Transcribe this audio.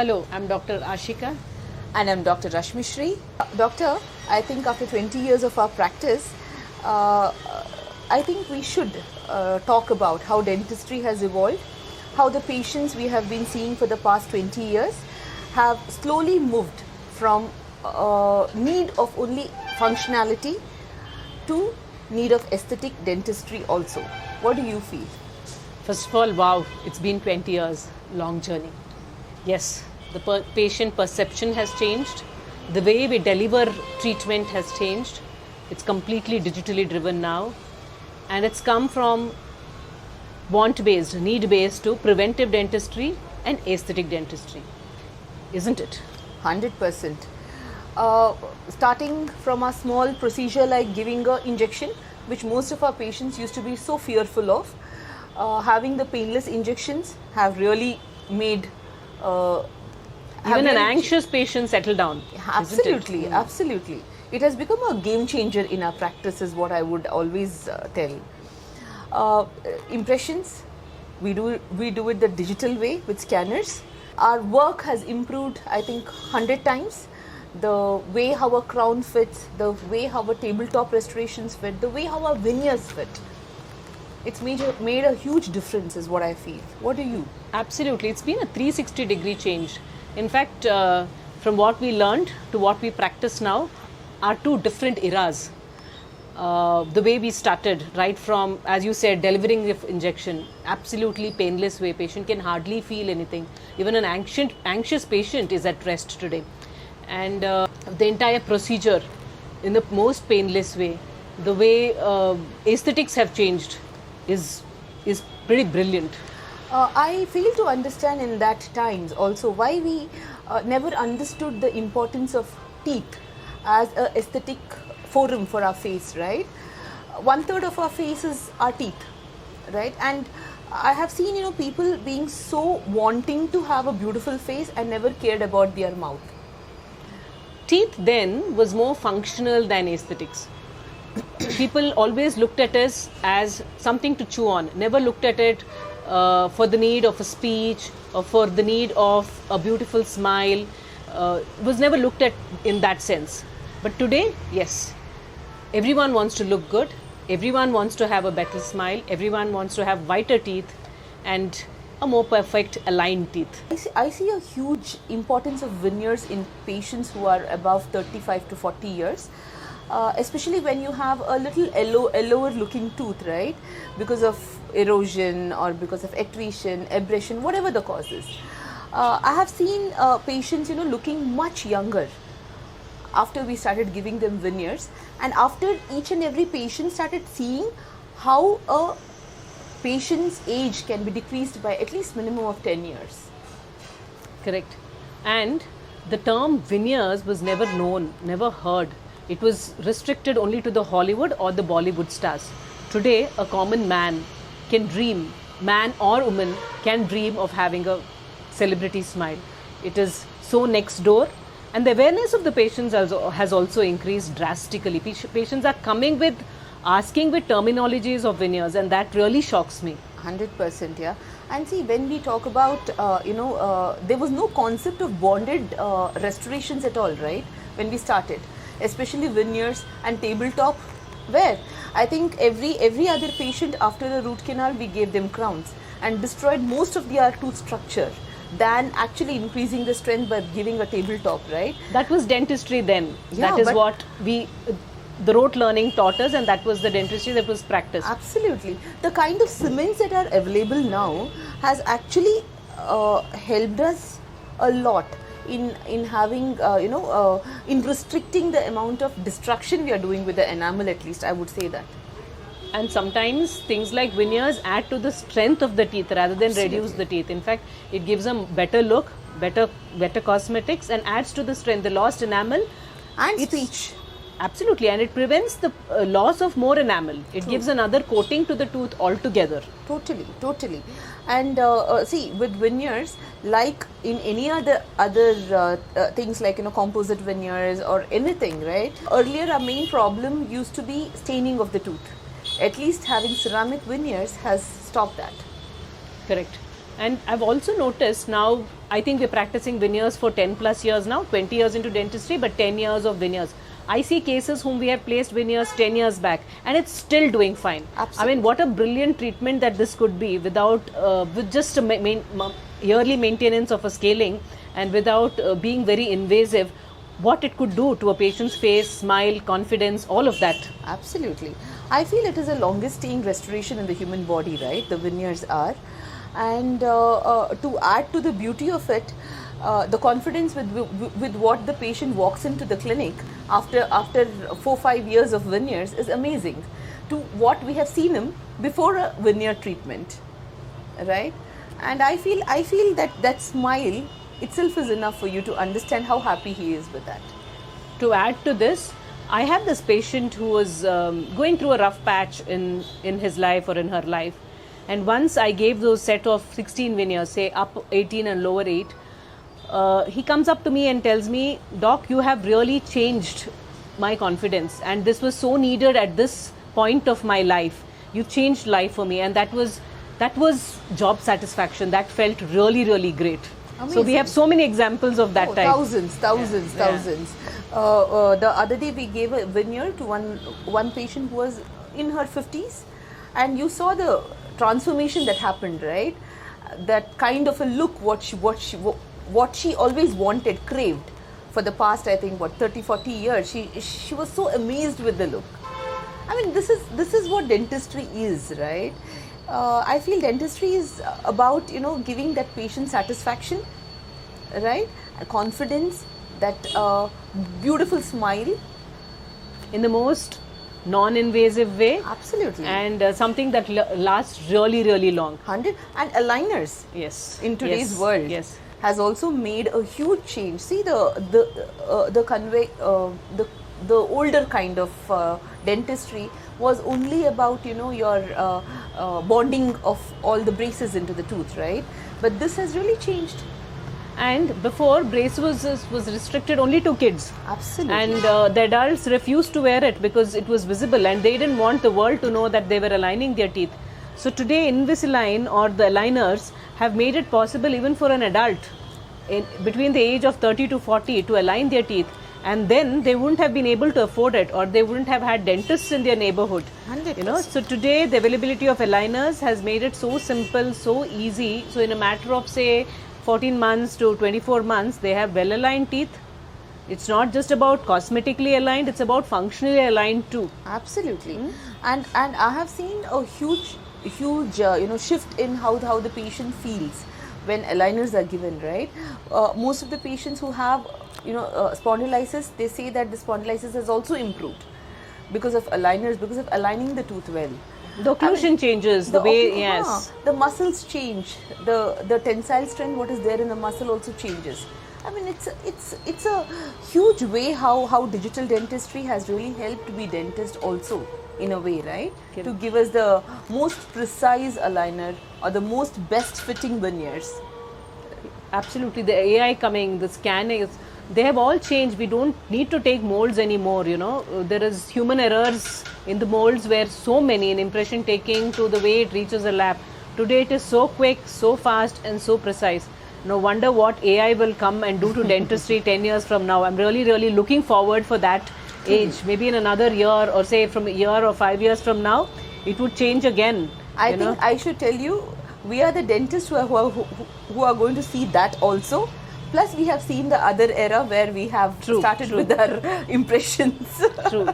Hello, I'm Dr. Ashika. And I'm Dr. Rashmi Shree. Doctor, I think after 20 years of our practice, I think we should talk about how dentistry has evolved, how the patients we have been seeing for the past 20 years have slowly moved from need of only functionality to need of aesthetic dentistry also. What do you feel? First of all, wow, it's been 20 years, long journey. Yes, the patient perception has changed. The way we deliver treatment has changed. It's completely digitally driven now. And it's come from want-based, need-based to preventive dentistry and aesthetic dentistry. Isn't it? 100%. Starting from a small procedure like giving an injection, which most of our patients used to be so fearful of, having the painless injections have really made even an anxious patient settle down. Absolutely, absolutely. It has become a game changer in our practice is what I would always tell. Impressions, we do it the digital way with scanners. Our work has improved, I think, 100 times. The way how a crown fits, the way how a tabletop restorations fit, the way how our veneers fit. It's made a huge difference is what I feel. What do you? Absolutely. It's been a 360-degree change. In fact, from what we learned to what we practice now are two different eras. The way we started, right from, as you said, delivering the injection, absolutely painless way. Patient can hardly feel anything. Even an anxious patient is at rest today. And the entire procedure in the most painless way. The way aesthetics have changed is pretty brilliant. I fail to understand in that times also why we never understood the importance of teeth as an aesthetic forum for our face, right? 1/3 of our face is our teeth, right? And I have seen, people being so wanting to have a beautiful face and never cared about their mouth. Teeth then was more functional than aesthetics. People always looked at us as something to chew on, never looked at it for the need of a speech or for the need of a beautiful smile. Was never looked at in that sense. But today, yes, everyone wants to look good, everyone wants to have a better smile, everyone wants to have whiter teeth and a more perfect aligned teeth. I see a huge importance of veneers in patients who are above 35 to 40 years. Especially when you have a little yellower looking tooth, right? Because of erosion or because of accretion, abrasion, whatever the cause is. I have seen patients, looking much younger after we started giving them veneers, and after each and every patient started seeing how a patient's age can be decreased by at least minimum of 10 years. Correct. And the term veneers was never known, never heard. It was restricted only to the Hollywood or the Bollywood stars. Today, a common man can dream, man or woman can dream of having a celebrity smile. It is so next door. And the awareness of the patients has also increased drastically. Patients are asking with terminologies of veneers, and that really shocks me. 100%, yeah. And see, when we talk about, there was no concept of bonded restorations at all, right? When we started. Especially veneers and tabletop, where I think every other patient after a root canal we gave them crowns and destroyed most of their tooth structure than actually increasing the strength by giving a tabletop, right? That was dentistry then. Yeah, that is what the rote learning taught us, and that was the dentistry that was practiced. Absolutely. The kind of cements that are available now has actually helped us a lot in having, in restricting the amount of destruction we are doing with the enamel, at least I would say that. And sometimes things like veneers add to the strength of the teeth rather than reduce the teeth. In fact, it gives them better look, better cosmetics, and adds to the strength, the lost enamel. And speech. Absolutely, and it prevents the loss of more enamel. It gives another coating to the tooth altogether. Totally. And see, with veneers, like in any other things like composite veneers or anything, right? Earlier, our main problem used to be staining of the tooth. At least having ceramic veneers has stopped that. Correct. And I've also noticed now, I think we're practicing veneers for 10 plus years now, 20 years into dentistry, but 10 years of veneers. I see cases whom we have placed veneers 10 years back and it's still doing fine. Absolutely. I mean, what a brilliant treatment that this could be without, with just a yearly maintenance of a scaling and without being very invasive. What it could do to a patient's face, smile, confidence, all of that. Absolutely. I feel it is the longest staying restoration in the human body, right? The veneers are. And to add to the beauty of it, the confidence with what the patient walks into the clinic after 4-5 years of veneers is amazing to what we have seen him before a veneer treatment, right? And I feel that smile itself is enough for you to understand how happy he is with that. To add to this, I have this patient who was going through a rough patch in his life or in her life. And once I gave those set of 16 veneers, say up 18 and lower 8, he comes up to me and tells me, Doc, you have really changed my confidence. And this was so needed at this point of my life. You changed life for me. And that was job satisfaction. That felt really, really great. Amazing. So we have so many examples of that type. Thousands. The other day we gave a veneer to one patient who was in her 50s, and you saw the transformation that happened, right? That kind of a look, what she always wanted, craved for the past, I think, 30-40 years. She was so amazed with the look. I mean, this is what dentistry is, right? I feel dentistry is about, giving that patient satisfaction, right? Confidence, that beautiful smile. In the most non-invasive way. Absolutely. And something that lasts really, really long. 100. And aligners. Yes. In today's world. Yes. Has also made a huge change. See the older kind of dentistry was only about your bonding of all the braces into the tooth, right? But this has really changed. And before, brace was restricted only to kids. Absolutely. And the adults refused to wear it because it was visible and they didn't want the world to know that they were aligning their teeth. So today, Invisalign or the aligners have made it possible even for an adult between the age of 30 to 40 to align their teeth. And then they wouldn't have been able to afford it, or they wouldn't have had dentists in their neighborhood. 100%. So today the availability of aligners has made it so simple, so easy. So in a matter of say 14 months to 24 months, they have well aligned teeth. It's not just about cosmetically aligned, it's about functionally aligned too. Absolutely. And I have seen a huge shift in how the patient feels when aligners are given, right? Most of the patients who have spondylitis, they say that the spondylitis has also improved because of aligners, because of aligning the tooth well. The occlusion changes, the way, yes. The muscles change, the tensile strength, what is there in the muscle also changes. I mean, it's a huge way how digital dentistry has really helped we dentists also, in a way, right? Okay. To give us the most precise aligner or the most best fitting veneers. Absolutely. The AI coming, the scanning, they have all changed. We don't need to take molds anymore, There is human errors in the molds where so many in impression taking to the way it reaches a lab. Today it is so quick, so fast and so precise. No wonder what AI will come and do to dentistry 10 years from now. I'm really, really looking forward for that age. Maybe in another year, or say from a year or 5 years from now, it would change again. I think I should tell you, we are the dentists who are going to see that also. Plus, we have seen the other era where we have started with our impressions. True.